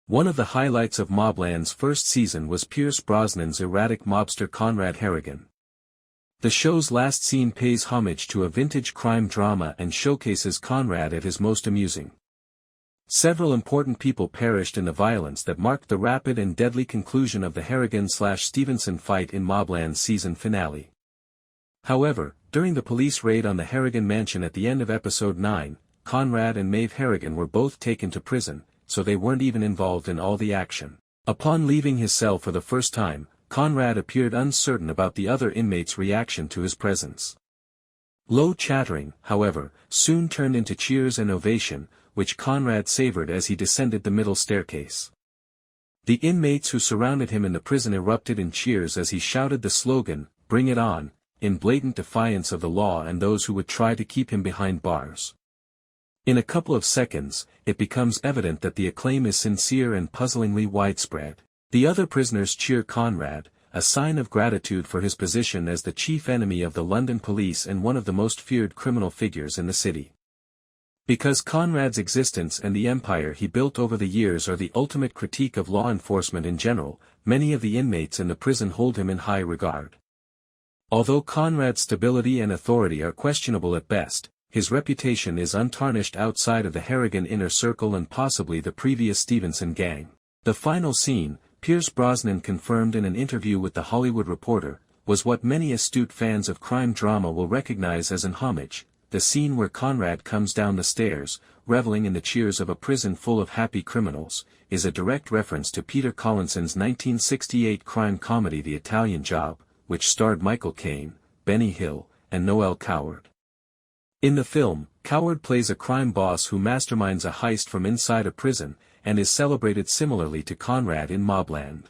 One of the highlights of Mobland's first season was Pierce Brosnan's erratic mobster Conrad Harrigan. The show's last scene pays homage to a vintage crime drama and showcases Conrad at his most amusing. Several important people perished in the violence that marked the rapid and deadly conclusion of the Harrigan/Stevenson fight in Mobland's season finale. However, during the police raid on the Harrigan mansion at the end of episode 9, Conrad and Maeve Harrigan were both taken to prison, so they weren't even involved in all the action. Upon leaving his cell for the first time, Conrad appeared uncertain about the other inmates' reaction to his presence. Low chattering, however, soon turned into cheers and ovation, which Conrad savored as he descended the middle staircase. The inmates who surrounded him in the prison erupted in cheers as he shouted the slogan, "Bring it on," in blatant defiance of the law and those who would try to keep him behind bars. In a couple of seconds, it becomes evident that the acclaim is sincere and puzzlingly widespread. The other prisoners cheer Conrad, a sign of gratitude for his position as the chief enemy of the London police and one of the most feared criminal figures in the city. Because Conrad's existence and the empire he built over the years are the ultimate critique of law enforcement in general, many of the inmates in the prison hold him in high regard. Although Conrad's stability and authority are questionable at best, his reputation is untarnished outside of the Harrigan inner circle and possibly the previous Stevenson gang. The final scene, Pierce Brosnan confirmed in an interview with The Hollywood Reporter, was what many astute fans of crime drama will recognize as an homage. The scene where Conrad comes down the stairs, reveling in the cheers of a prison full of happy criminals, is a direct reference to Peter Collinson's 1968 crime comedy The Italian Job, which starred Michael Caine, Benny Hill, and Noel Coward. In the film, Coward plays a crime boss who masterminds a heist from inside a prison, and is celebrated similarly to Conrad in Mobland.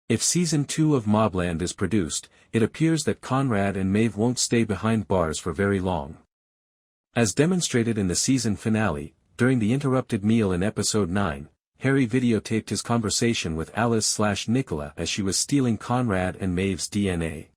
If Season 2 of Mobland is produced, it appears that Conrad and Maeve won't stay behind bars for very long. As demonstrated in the season finale, during the interrupted meal in episode 9, Harry videotaped his conversation with Alice/Nicola as she was stealing Conrad and Maeve's DNA.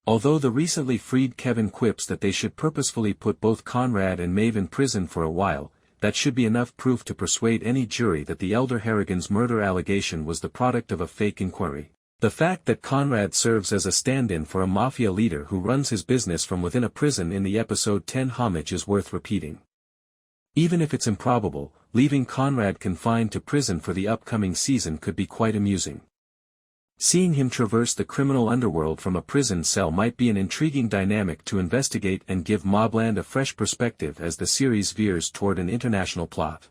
Although the recently freed Kevin quips that they should purposefully put both Conrad and Maeve in prison for a while, that should be enough proof to persuade any jury that the elder Harrigan's murder allegation was the product of a fake inquiry. The fact that Conrad serves as a stand-in for a mafia leader who runs his business from within a prison in the episode 10 homage is worth repeating. Even if it's improbable, leaving Conrad confined to prison for the upcoming season could be quite amusing. Seeing him traverse the criminal underworld from a prison cell might be an intriguing dynamic to investigate and give Mobland a fresh perspective as the series veers toward an international plot.